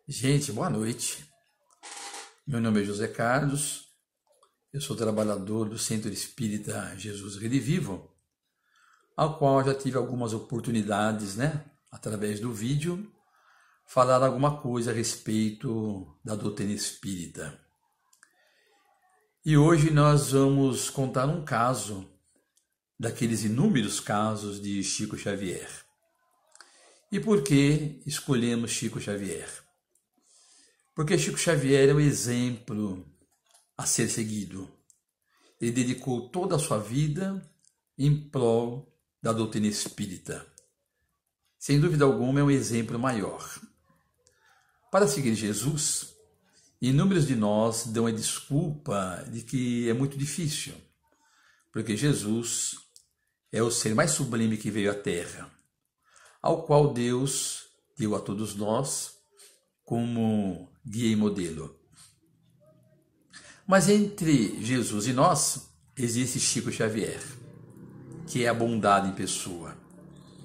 Gente, boa noite. Meu nome é José Carlos, eu sou trabalhador do Centro Espírita Jesus Redivivo, ao qual já tive algumas oportunidades, através do vídeo, falar alguma coisa a respeito da doutrina espírita. E hoje nós vamos contar um caso daqueles inúmeros casos de Chico Xavier. E por que escolhemos Chico Xavier? Porque Chico Xavier é um exemplo a ser seguido. Ele dedicou toda a sua vida em prol da doutrina espírita. Sem dúvida alguma, é um exemplo maior. Para seguir Jesus, inúmeros de nós dão a desculpa de que é muito difícil, porque Jesus é o ser mais sublime que veio à Terra, ao qual Deus deu a todos nós como guia e modelo. Mas entre Jesus e nós existe Chico Xavier, que é a bondade em pessoa,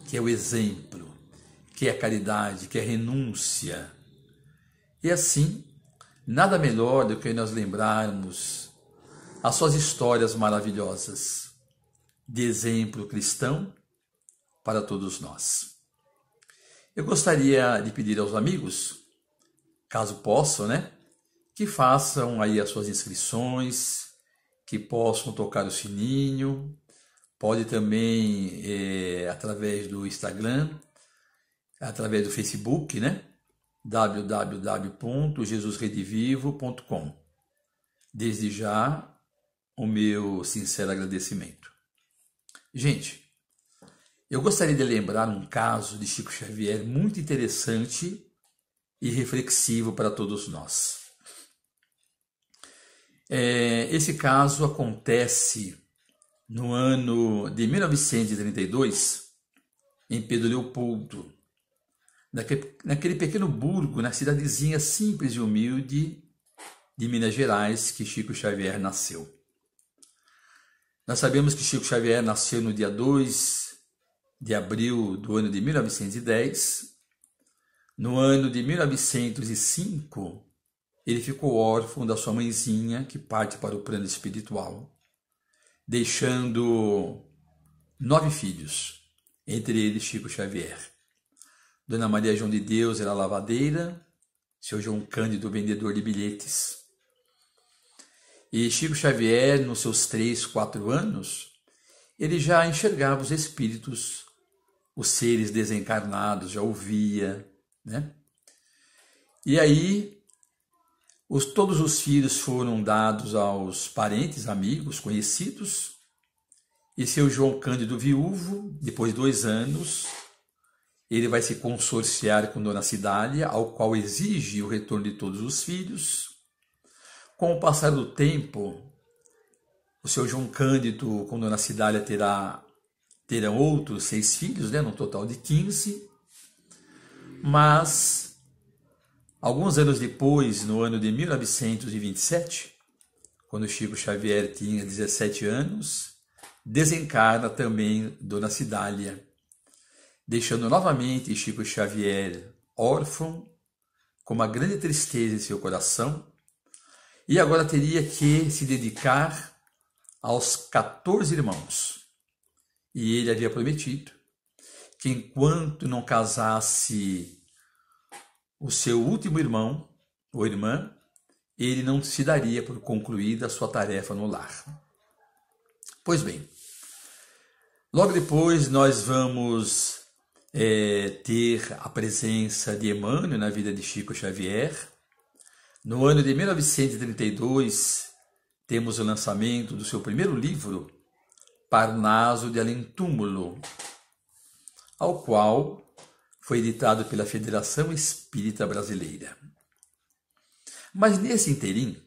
que é o exemplo, que é a caridade, que é a renúncia. E assim, nada melhor do que nós lembrarmos as suas histórias maravilhosas de exemplo cristão para todos nós. Eu gostaria de pedir aos amigos, caso possam, que façam aí as suas inscrições, que possam tocar o sininho, pode também através do Instagram, através do Facebook, www.jesusredivivo.com. Desde já, o meu sincero agradecimento. Gente, eu gostaria de lembrar um caso de Chico Xavier muito interessante e reflexivo para todos nós. Esse caso acontece no ano de 1932, em Pedro Leopoldo, naquele pequeno burgo, na cidadezinha simples e humilde de Minas Gerais, que Chico Xavier nasceu. Nós sabemos que Chico Xavier nasceu no dia 2 de abril do ano de 1910. No ano de 1905, ele ficou órfão da sua mãezinha, que parte para o plano espiritual, deixando 9 filhos, entre eles Chico Xavier. Dona Maria João de Deus era lavadeira, seu João Cândido vendedor de bilhetes. E Chico Xavier, nos seus 3, 4 anos, ele já enxergava os espíritos, os seres desencarnados, já ouvia, E aí, todos os filhos foram dados aos parentes, amigos, conhecidos, e seu João Cândido viúvo, depois de 2 anos, ele vai se consorciar com Dona Cidália, ao qual exige o retorno de todos os filhos. Com o passar do tempo, o seu João Cândido com Dona Cidália terão outros 6 filhos, no total de 15, mas alguns anos depois, no ano de 1927, quando Chico Xavier tinha 17 anos, desencarna também Dona Cidália, deixando novamente Chico Xavier órfão, com uma grande tristeza em seu coração, e agora teria que se dedicar aos 14 irmãos. E ele havia prometido que enquanto não casasse o seu último irmão ou irmã, ele não se daria por concluída a sua tarefa no lar. Pois bem, logo depois nós vamos ter a presença de Emmanuel na vida de Chico Xavier. No ano de 1932, temos o lançamento do seu primeiro livro, Parnaso de Além Túmulo, ao qual foi editado pela Federação Espírita Brasileira. Mas nesse interim,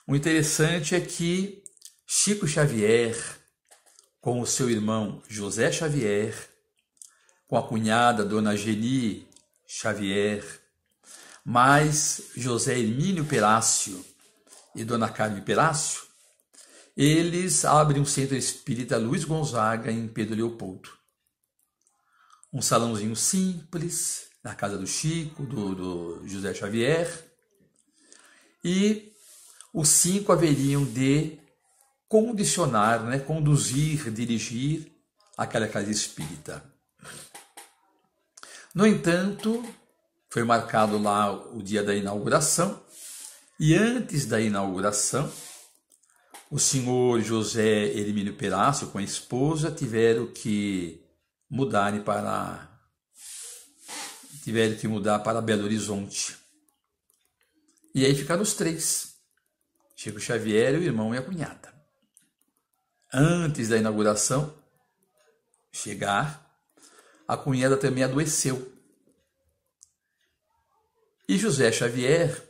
o interessante é que Chico Xavier, com o seu irmão José Xavier, com a cunhada Dona Geni Xavier, mais José Hermínio Perácio e Dona Carmen Perácio, eles abrem um centro espírita Luiz Gonzaga em Pedro Leopoldo. Um salãozinho simples, na casa do Chico, do José Xavier, e os 5 haveriam de condicionar, né, conduzir, dirigir aquela casa espírita. No entanto, foi marcado lá o dia da inauguração, e antes da inauguração, o senhor José Hermínio Perácio com a esposa tiveram que mudar para Belo Horizonte. E aí ficaram os 3, Chico Xavier, o irmão e a cunhada. Antes da inauguração chegar, a cunhada também adoeceu. E José Xavier,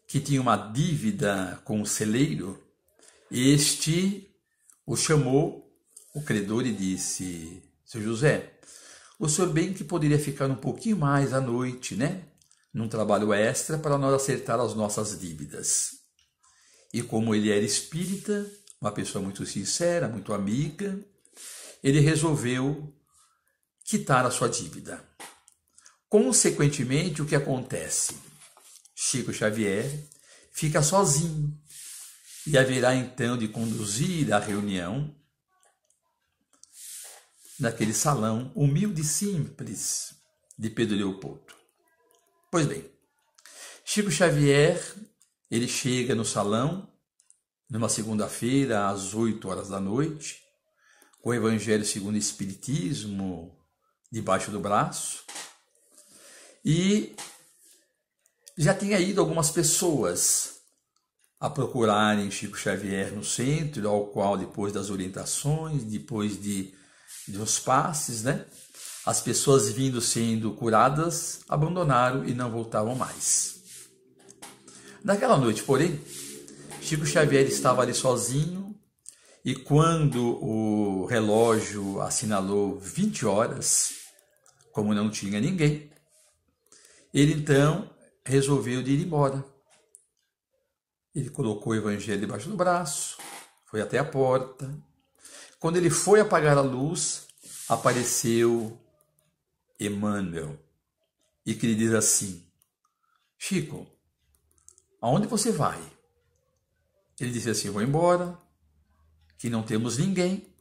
que tinha uma dívida com o celeiro, este o chamou, o credor, e disse: seu José, o senhor bem que poderia ficar um pouquinho mais à noite, né? Num trabalho extra para nós acertar as nossas dívidas. E como ele era espírita, uma pessoa muito sincera, muito amiga, ele resolveu quitar a sua dívida. Consequentemente, o que acontece? Chico Xavier fica sozinho e haverá então de conduzir a reunião naquele salão humilde e simples de Pedro Leopoldo. Pois bem, Chico Xavier, ele chega no salão numa segunda-feira às 8 horas da noite, com o Evangelho segundo o Espiritismo debaixo do braço, e já tinha ido algumas pessoas a procurarem Chico Xavier no centro, ao qual, depois das orientações, depois dos passes, né, as pessoas vindo sendo curadas abandonaram e não voltavam mais. Naquela noite, porém, Chico Xavier estava ali sozinho, e quando o relógio assinalou 20 horas, como não tinha ninguém, ele então resolveu de ir embora. Ele colocou o Evangelho debaixo do braço, foi até a porta. Quando ele foi apagar a luz, apareceu Emmanuel, e que lhe diz assim: Chico, aonde você vai? Ele disse assim: vou embora, que não temos ninguém.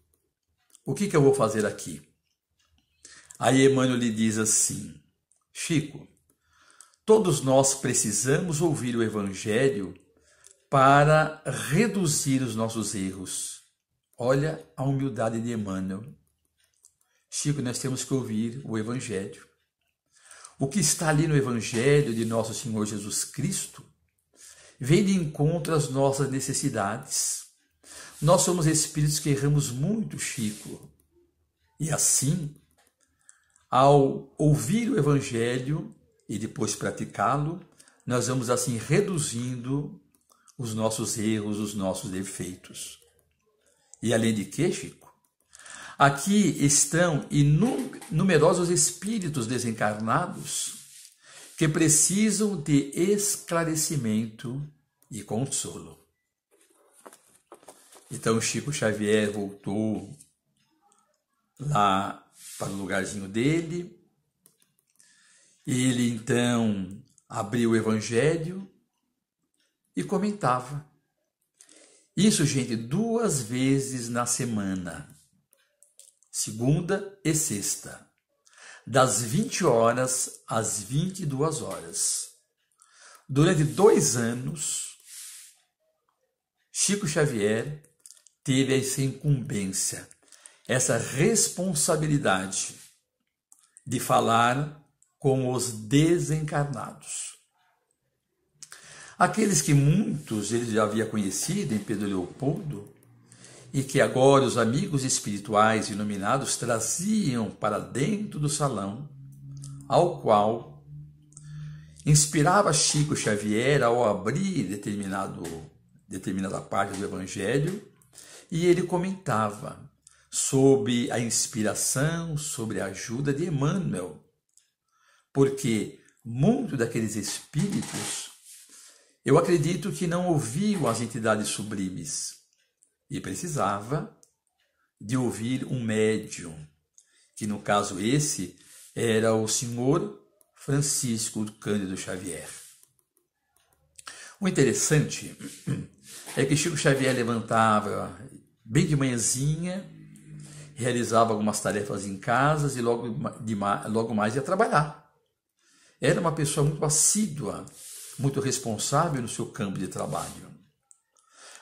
O que eu vou fazer aqui? Aí Emmanuel lhe diz assim: Chico, todos nós precisamos ouvir o Evangelho para reduzir os nossos erros. Olha a humildade de Emmanuel. Chico, nós temos que ouvir o Evangelho. O que está ali no Evangelho de nosso Senhor Jesus Cristo vem de encontro às nossas necessidades. Nós somos espíritos que erramos muito, Chico. E assim, ao ouvir o Evangelho e depois praticá-lo, nós vamos assim reduzindo os nossos erros, os nossos defeitos. E além de que, Chico, aqui estão numerosos espíritos desencarnados que precisam de esclarecimento e consolo. Então Chico Xavier voltou lá para o lugarzinho dele. Ele então abriu o Evangelho e comentava. Isso, gente, 2 vezes na semana, segunda e sexta, das 20 horas às 22 horas. Durante 2 anos, Chico Xavier teve essa incumbência, essa responsabilidade de falar com os desencarnados. Aqueles que muitos ele já havia conhecido em Pedro Leopoldo e que agora os amigos espirituais iluminados traziam para dentro do salão, ao qual inspirava Chico Xavier ao abrir determinada parte do Evangelho, e ele comentava sobre a inspiração, sobre a ajuda de Emmanuel, porque muitos daqueles espíritos, eu acredito que não ouviam as entidades sublimes e precisava de ouvir um médium, que no caso esse era o senhor Francisco Cândido Xavier. O interessante é que Chico Xavier levantava bem de manhãzinha, realizava algumas tarefas em casa e logo mais ia trabalhar. Era uma pessoa muito assídua, muito responsável no seu campo de trabalho.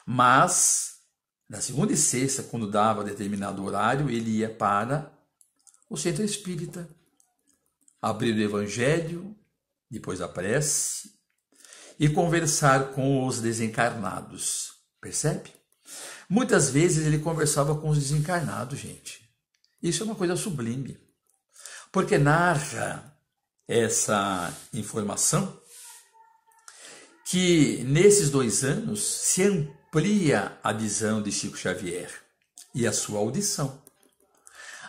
Mas, na segunda e sexta, quando dava determinado horário, ele ia para o centro espírita, abrir o evangelho, depois a prece, e conversar com os desencarnados. Percebe? Muitas vezes ele conversava com os desencarnados, gente. Isso é uma coisa sublime. Porque narra essa informação que nesses 2 anos se amplia a visão de Chico Xavier e a sua audição.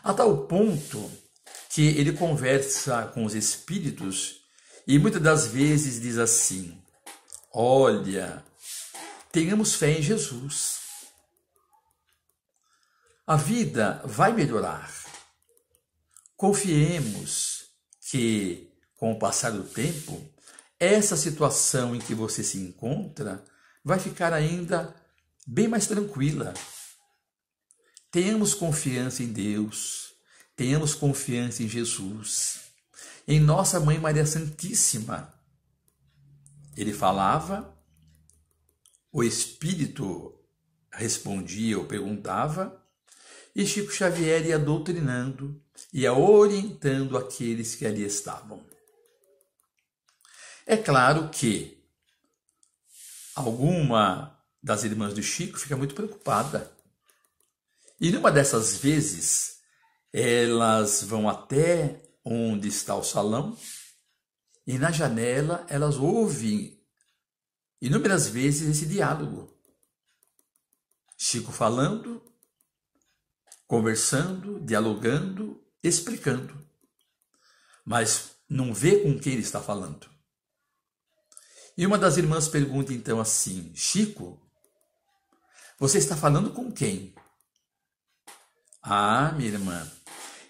A tal ponto que ele conversa com os espíritos e muitas das vezes diz assim: olha, tenhamos fé em Jesus. A vida vai melhorar. Confiemos que, com o passar do tempo, essa situação em que você se encontra vai ficar ainda bem mais tranquila. Tenhamos confiança em Deus, tenhamos confiança em Jesus, em Nossa Mãe Maria Santíssima. Ele falava, o Espírito respondia ou perguntava, e Chico Xavier ia doutrinando, ia orientando aqueles que ali estavam. É claro que alguma das irmãs do Chico fica muito preocupada. E numa dessas vezes, elas vão até onde está o salão e na janela elas ouvem inúmeras vezes esse diálogo. Chico falando, conversando, dialogando, explicando. Mas não vê com quem ele está falando. E uma das irmãs pergunta então assim: Chico, você está falando com quem? Ah, minha irmã,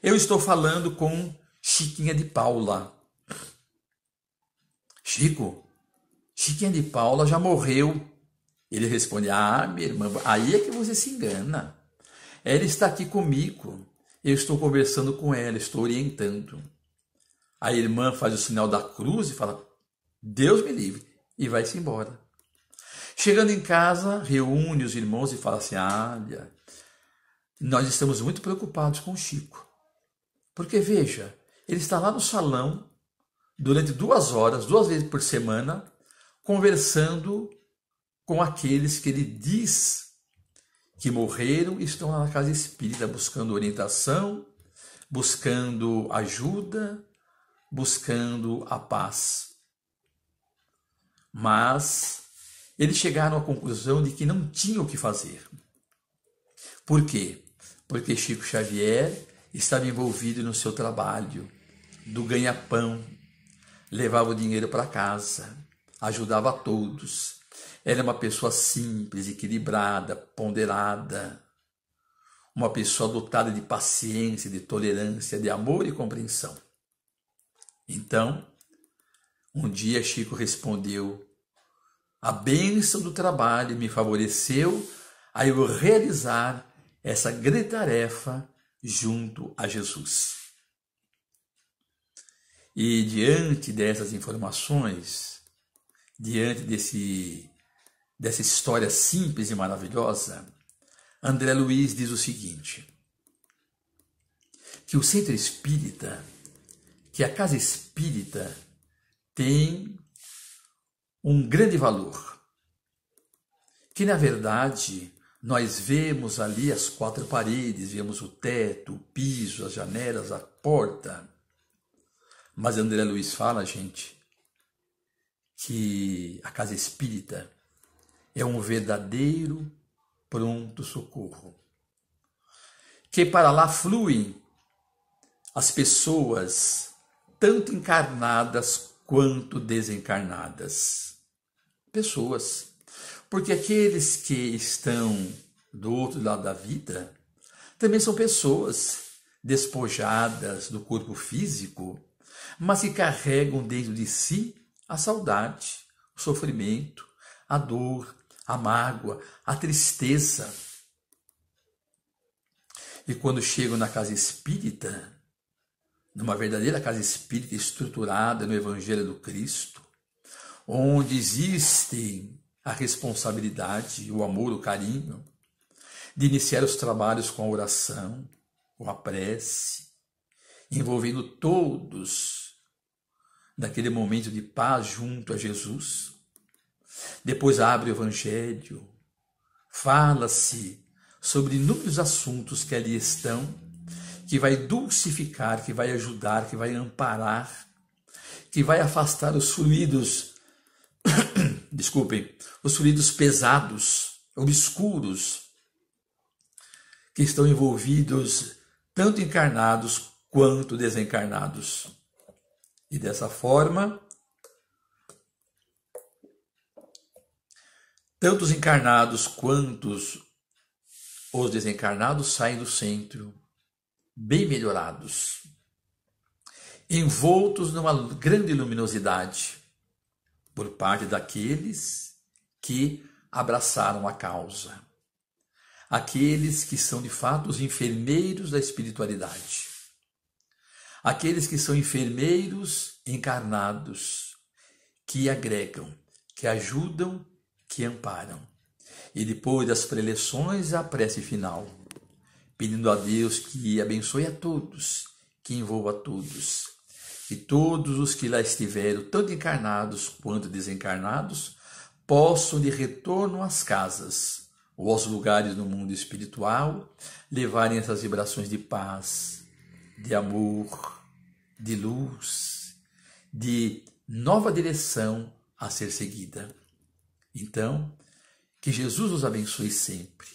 eu estou falando com Chiquinha de Paula. Chico, Chiquinha de Paula já morreu. Ele responde: ah, minha irmã, aí é que você se engana. Ela está aqui comigo. Eu estou conversando com ela, estou orientando. A irmã faz o sinal da cruz e fala: Deus me livre. E vai-se embora. Chegando em casa, reúne os irmãos e fala assim: olha, nós estamos muito preocupados com o Chico. Porque, veja, ele está lá no salão, durante 2 horas, 2 vezes por semana, conversando com aqueles que ele diz que morreram e estão lá na casa espírita, buscando orientação, buscando ajuda, buscando a paz. Mas eles chegaram à conclusão de que não tinham o que fazer. Por quê? Porque Chico Xavier estava envolvido no seu trabalho, do ganha-pão, levava o dinheiro para casa, ajudava a todos. Era uma pessoa simples, equilibrada, ponderada, uma pessoa dotada de paciência, de tolerância, de amor e compreensão. Então, um dia Chico respondeu: a bênção do trabalho me favoreceu a eu realizar essa grande tarefa junto a Jesus. E diante dessas informações, diante dessa história simples e maravilhosa, André Luiz diz o seguinte: que o centro espírita, que a casa espírita tem um grande valor, que na verdade nós vemos ali as 4 paredes, vemos o teto, o piso, as janelas, a porta, mas André Luiz fala, gente, que a casa espírita é um verdadeiro pronto-socorro, que para lá fluem as pessoas, tanto encarnadas quanto desencarnadas. Pessoas. Porque aqueles que estão do outro lado da vida também são pessoas despojadas do corpo físico, mas que carregam dentro de si a saudade, o sofrimento, a dor, a mágoa, a tristeza. E quando chegam na casa espírita, numa verdadeira casa espírita estruturada no Evangelho do Cristo, onde existem a responsabilidade, o amor, o carinho, de iniciar os trabalhos com a oração, com a prece, envolvendo todos naquele momento de paz junto a Jesus. Depois abre o Evangelho, fala-se sobre inúmeros assuntos que ali estão, que vai dulcificar, que vai ajudar, que vai amparar, que vai afastar os fluidos, os fluidos pesados, obscuros, que estão envolvidos tanto encarnados quanto desencarnados. E dessa forma, tanto os encarnados quanto os desencarnados saem do centro, bem melhorados, envoltos numa grande luminosidade, por parte daqueles que abraçaram a causa. Aqueles que são de fato os enfermeiros da espiritualidade. Aqueles que são enfermeiros encarnados, que agregam, que ajudam, que amparam. E depois das preleções, a prece final, pedindo a Deus que abençoe a todos, que envolva a todos. E todos os que lá estiveram, tanto encarnados quanto desencarnados, possam de retorno às casas, ou aos lugares no mundo espiritual, levarem essas vibrações de paz, de amor, de luz, de nova direção a ser seguida. Então, que Jesus nos abençoe sempre.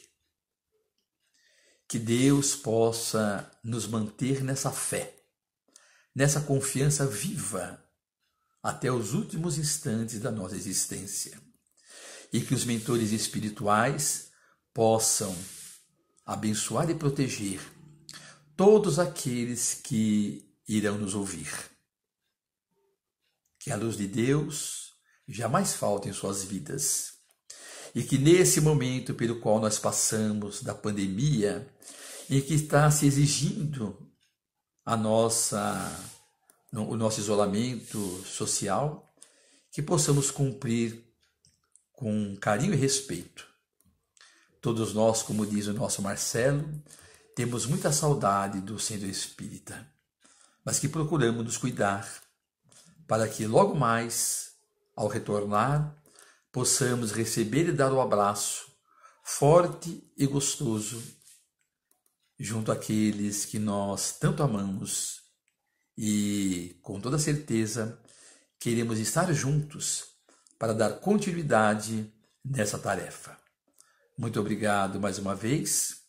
Que Deus possa nos manter nessa fé, nessa confiança viva, até os últimos instantes da nossa existência. E que os mentores espirituais possam abençoar e proteger todos aqueles que irão nos ouvir. Que a luz de Deus jamais falte em suas vidas. E que nesse momento pelo qual nós passamos da pandemia, em que está se exigindo o nosso isolamento social, que possamos cumprir com carinho e respeito. Todos nós, como diz o nosso Marcelo, temos muita saudade do centro espírita, mas que procuramos nos cuidar para que logo mais, ao retornar, possamos receber e dar o abraço forte e gostoso junto àqueles que nós tanto amamos e, com toda certeza, queremos estar juntos para dar continuidade nessa tarefa. Muito obrigado mais uma vez.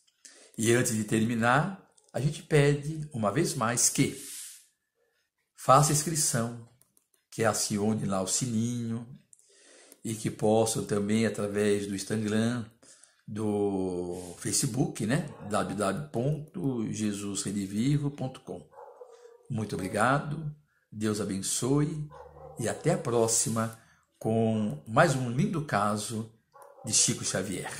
E antes de terminar, a gente pede uma vez mais que faça inscrição, que acione lá o sininho e que possam também, através do Instagram, do Facebook, www.jesusredivivo.com. Muito obrigado, Deus abençoe e até a próxima com mais um lindo caso de Chico Xavier.